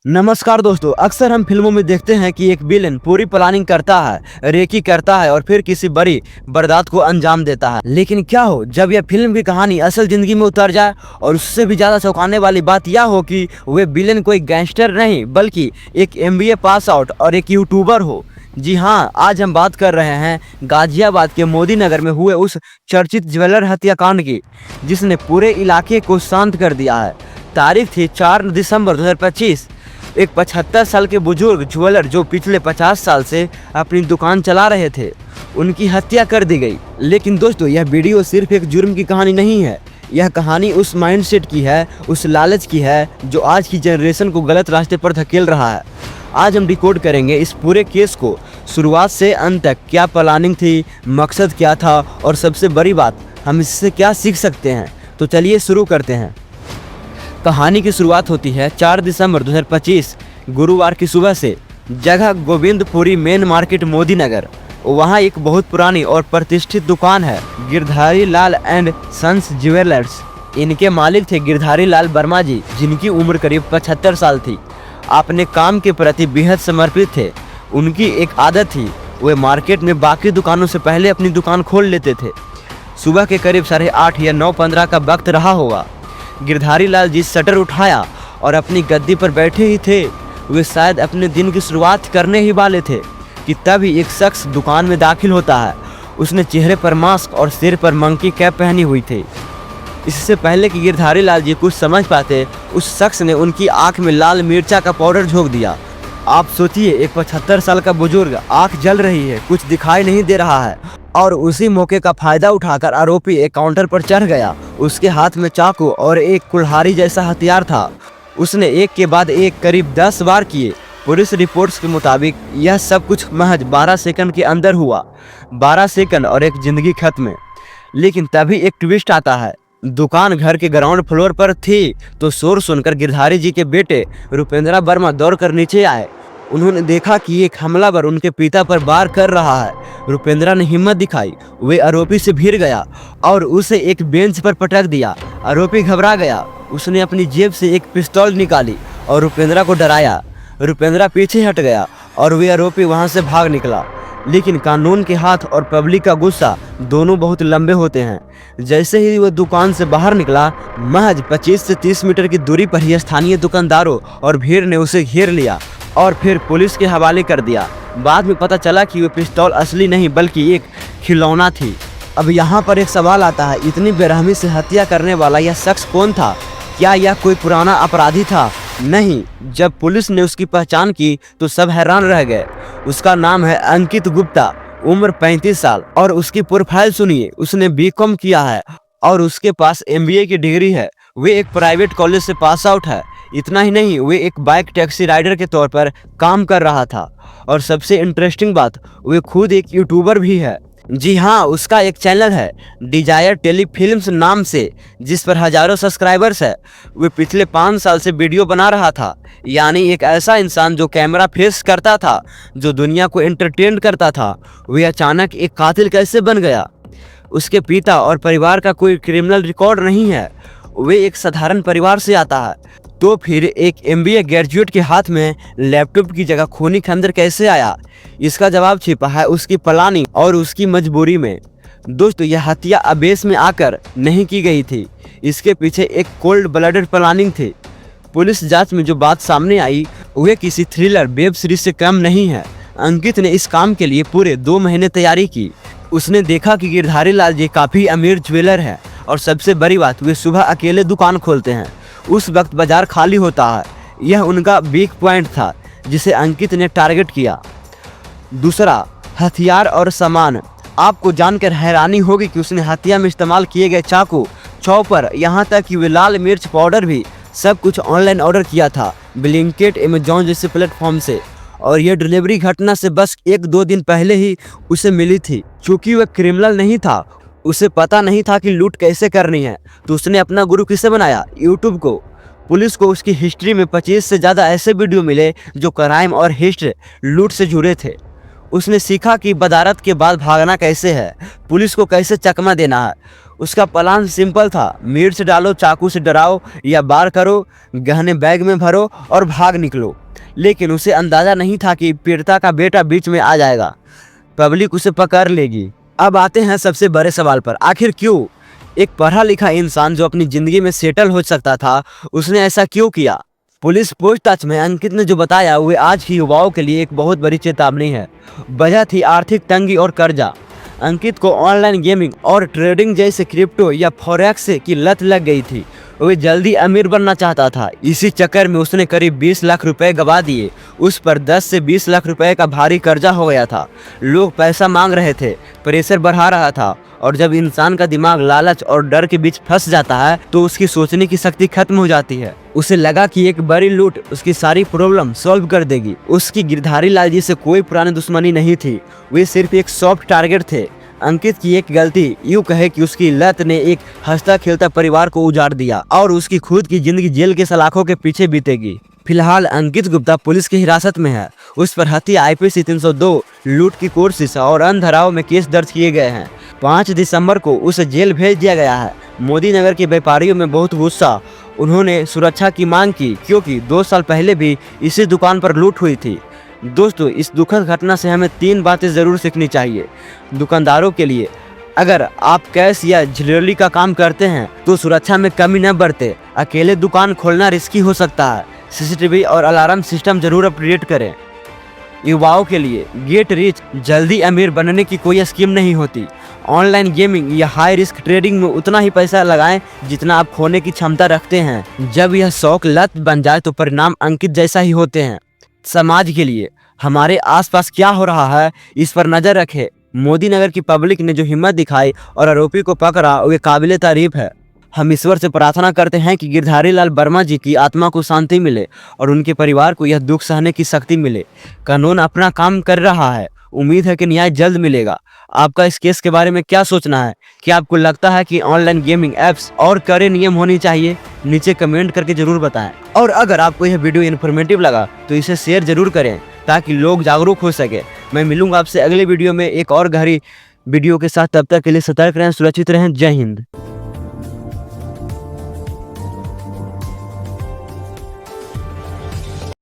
नमस्कार दोस्तों, अक्सर हम फिल्मों में देखते हैं कि एक विलेन पूरी प्लानिंग करता है, रेकी करता है और फिर किसी बड़ी वारदात को अंजाम देता है। लेकिन क्या हो जब यह फिल्म की कहानी असल जिंदगी में उतर जाए और उससे भी ज्यादा चौंकाने वाली बात यह हो कि वे विलेन कोई गैंगस्टर नहीं बल्कि एक MBA पास आउट और एक यूट्यूबर हो। जी हाँ, आज हम बात कर रहे हैं गाजियाबाद के मोदी नगर में हुए उस चर्चित ज्वेलर हत्याकांड की, जिसने पूरे इलाके को शांत कर दिया है। तारीख थी 4 दिसंबर 2025। एक 75 साल के बुजुर्ग ज्वेलर जो पिछले 50 साल से अपनी दुकान चला रहे थे, उनकी हत्या कर दी गई। लेकिन दोस्तों, यह वीडियो सिर्फ एक जुर्म की कहानी नहीं है। यह कहानी उस माइंडसेट की है, उस लालच की है जो आज की जनरेशन को गलत रास्ते पर धकेल रहा है। आज हम रिकॉर्ड करेंगे इस पूरे केस को शुरुआत से अंत तक। क्या प्लानिंग थी, मकसद क्या था और सबसे बड़ी बात, हम इससे क्या सीख सकते हैं। तो चलिए शुरू करते हैं। कहानी की शुरुआत होती है 4 दिसंबर 2025 गुरुवार की सुबह से। जगह गोविंदपुरी मेन मार्केट मोदी नगर। वहाँ एक बहुत पुरानी और प्रतिष्ठित दुकान है, Girdhari Lal and sons jewellers. इनके मालिक थे गिरधारी लाल वर्मा जी, जिनकी उम्र करीब 75 साल थी। अपने काम के प्रति बेहद समर्पित थे। उनकी एक आदत थी, वे मार्केट में बाकी दुकानों से पहले अपनी दुकान खोल लेते थे। सुबह के करीब 8:30 या 9:15 का वक्त रहा होगा। गिरधारी लाल जी शटर उठाया और अपनी गद्दी पर बैठे ही थे। वे शायद अपने दिन की शुरुआत करने ही वाले थे कि तभी एक शख्स दुकान में दाखिल होता है। उसने चेहरे पर मास्क और सिर पर मंकी कैप पहनी हुई थी। इससे पहले कि गिरधारी लाल जी कुछ समझ पाते, उस शख्स ने उनकी आंख में लाल मिर्चा का पाउडर झोंक दिया। आप सोचिए, एक 75 साल का बुजुर्ग, आंख जल रही है, कुछ दिखाई नहीं दे रहा है। और उसी मौके का फायदा उठाकर आरोपी एक काउंटर पर चढ़ गया। उसके हाथ में चाकू और एक कुल्हाड़ी जैसा हथियार था। उसने एक के बाद एक करीब 10 वार किए। पुलिस रिपोर्ट्स के मुताबिक यह सब कुछ महज 12 सेकंड के अंदर हुआ। 12 सेकंड और एक जिंदगी खत्म। लेकिन तभी एक ट्विस्ट आता है। दुकान घर के ग्राउंड फ्लोर पर थी तो शोर सुनकर गिरधारी जी के बेटे रुपेंद्र वर्मा दौड़कर नीचे आए। उन्होंने देखा कि एक हमलावर उनके पिता पर वार कर रहा है। रुपेंद्र ने हिम्मत दिखाई, वे आरोपी से भिड़ गया और उसे एक बेंच पर पटक दिया। आरोपी घबरा गया। उसने अपनी जेब से एक पिस्तौल निकाली और रुपेंद्र को डराया। रुपेंद्र पीछे हट गया और वे आरोपी वहां से भाग निकला। लेकिन कानून के हाथ और पब्लिक का गुस्सा दोनों बहुत लंबे होते हैं। जैसे ही वह दुकान से बाहर निकला, महज 25 से 30 मीटर की दूरी पर ही स्थानीय दुकानदारों और भीड़ ने उसे घेर लिया और फिर पुलिस के हवाले कर दिया। बाद में पता चला कि वह पिस्तौल असली नहीं बल्कि एक खिलौना थी। अब यहाँ पर एक सवाल आता है, इतनी बेरहमी से हत्या करने वाला यह शख्स कौन था? क्या यह कोई पुराना अपराधी था? नहीं। जब पुलिस ने उसकी पहचान की तो सब हैरान रह गए। उसका नाम है अंकित गुप्ता, उम्र 35 साल। और उसकी प्रोफाइल सुनिए, उसने BCom किया है और उसके पास MBA की डिग्री है। वे एक प्राइवेट कॉलेज से पास आउट है। इतना ही नहीं, वे एक बाइक टैक्सी राइडर के तौर पर काम कर रहा था। और सबसे इंटरेस्टिंग बात, वे खुद एक यूट्यूबर भी है। जी हाँ, उसका एक चैनल है डिजायर टेलीफिल्म्स नाम से, जिस पर हजारों सब्सक्राइबर्स है। वे पिछले 5 साल से वीडियो बना रहा था। यानी एक ऐसा इंसान जो कैमरा फेस करता था, जो दुनिया को एंटरटेन करता था। वे अचानक एक कातिल कैसे बन गया? उसके पिता और परिवार का कोई क्रिमिनल रिकॉर्ड नहीं है। वे एक साधारण परिवार से आता है। तो फिर एक MBA ग्रेजुएट के हाथ में लैपटॉप की जगह खूनी खंजर कैसे आया? इसका जवाब छिपा है उसकी प्लानिंग और उसकी मजबूरी में। दोस्तों, यह हत्या आवेश में आकर नहीं की गई थी। इसके पीछे एक कोल्ड ब्लडेड प्लानिंग थी। पुलिस जांच में जो बात सामने आई, वह किसी थ्रिलर वेब सीरीज से कम नहीं है। अंकित ने इस काम के लिए पूरे 2 महीने तैयारी की। उसने देखा कि गिरधारी लाल जी काफ़ी अमीर ज्वेलर है और सबसे बड़ी बात, वे सुबह अकेले दुकान खोलते हैं। उस वक्त बाजार खाली होता है। यह उनका वीक पॉइंट था जिसे अंकित ने टारगेट किया। दूसरा, हथियार और सामान। आपको जानकर हैरानी होगी कि उसने हत्या में इस्तेमाल किए गए चाकू, चॉपर, यहाँ तक कि वे लाल मिर्च पाउडर भी सब कुछ ऑनलाइन ऑर्डर किया था, ब्लिंकिट, अमेजॉन जैसे प्लेटफॉर्म से। और यह डिलीवरी घटना से बस 1-2 दिन पहले ही उसे मिली थी। क्योंकि वह क्रिमिनल नहीं था, उसे पता नहीं था कि लूट कैसे करनी है, तो उसने अपना गुरु किसे बनाया? यूट्यूब को। पुलिस को उसकी हिस्ट्री में 25 से ज़्यादा ऐसे वीडियो मिले जो क्राइम और हिस्ट्री लूट से जुड़े थे। उसने सीखा कि बदारत के बाद भागना कैसे है, पुलिस को कैसे चकमा देना है। उसका प्लान सिंपल था, मिर्च डालो, चाकू से डराओ या बार करो, गहने बैग में भरो और भाग निकलो। लेकिन उसे अंदाजा नहीं था कि पीड़िता का बेटा बीच में आ जाएगा, पब्लिक उसे पकड़ लेगी। अब आते हैं सबसे बड़े सवाल पर, आखिर क्यों? एक पढ़ा लिखा इंसान जो अपनी जिंदगी में सेटल हो सकता था, उसने ऐसा क्यों किया? पुलिस पूछताछ में अंकित ने जो बताया वो आज की युवाओं के लिए एक बहुत बड़ी चेतावनी है। वजह थी आर्थिक तंगी और कर्जा। अंकित को ऑनलाइन गेमिंग और ट्रेडिंग जैसे क्रिप्टो या फॉरेक्स की लत लग गई थी। वो जल्दी अमीर बनना चाहता था। इसी चक्कर में उसने करीब 20 लाख रुपए गवा दिए। उस पर 10 से 20 लाख रुपए का भारी कर्जा हो गया था। लोग पैसा मांग रहे थे, प्रेशर बढ़ा रहा था, और जब इंसान का दिमाग लालच और डर के बीच फंस जाता है तो उसकी सोचने की शक्ति खत्म हो जाती है। उसे लगा कि एक बड़ी लूट उसकी सारी प्रॉब्लम सॉल्व कर देगी। उसकी गिरधारी लाल जी से कोई पुरानी दुश्मनी नहीं थी, वे सिर्फ एक सॉफ्ट टारगेट थे। अंकित की एक गलती, यूं कहे कि उसकी लत ने एक हंसता खेलता परिवार को उजाड़ दिया और उसकी खुद की जिंदगी जेल के सलाखों के पीछे बीतेगी। फिलहाल अंकित गुप्ता पुलिस की हिरासत में है। उस पर हत्या, IPC 302, लूट की कोशिश और अंधराव में केस दर्ज किए गए हैं। 5 दिसंबर को उसे जेल भेज दिया गया है। मोदी नगर के व्यापारियों में बहुत गुस्सा, उन्होंने सुरक्षा की मांग की, क्योंकि 2 साल पहले भी इसी दुकान पर लूट हुई थी। दोस्तों, इस दुखद घटना से हमें 3 बातें जरूर सीखनी चाहिए। दुकानदारों के लिए, अगर आप कैश या ज्वेलरी का काम करते हैं तो सुरक्षा में कमी न बरते। अकेले दुकान खोलना रिस्की हो सकता है। CCTV और अलार्म सिस्टम जरूर अपडेट करें। युवाओं के लिए, गेट रिच जल्दी अमीर बनने की कोई स्कीम नहीं होती। ऑनलाइन गेमिंग या हाई रिस्क ट्रेडिंग में उतना ही पैसा लगाएं जितना आप खोने की क्षमता रखते हैं। जब यह शौक लत बन जाए तो परिणाम अंकित जैसा ही होते हैं। समाज के लिए, हमारे आसपास क्या हो रहा है इस पर नजर रखें। मोदी नगर की पब्लिक ने जो हिम्मत दिखाई और आरोपी को पकड़ा, वो काबिले तारीफ है। हम ईश्वर से प्रार्थना करते हैं कि गिरधारी लाल वर्मा जी की आत्मा को शांति मिले और उनके परिवार को यह दुख सहने की शक्ति मिले। कानून अपना काम कर रहा है, उम्मीद है कि न्याय जल्द मिलेगा। आपका इस केस के बारे में क्या सोचना है? क्या आपको लगता है कि ऑनलाइन गेमिंग ऐप्स और कड़े नियम होनी चाहिए? नीचे कमेंट करके जरूर बताएं। और अगर आपको यह वीडियो इन्फॉर्मेटिव लगा तो इसे शेयर जरूर करें ताकि लोग जागरूक हो सके। मैं मिलूंगा आपसे अगले वीडियो में एक और गहरी वीडियो के साथ। तब तक के लिए सतर्क रहें, सुरक्षित रहें। जय हिंद।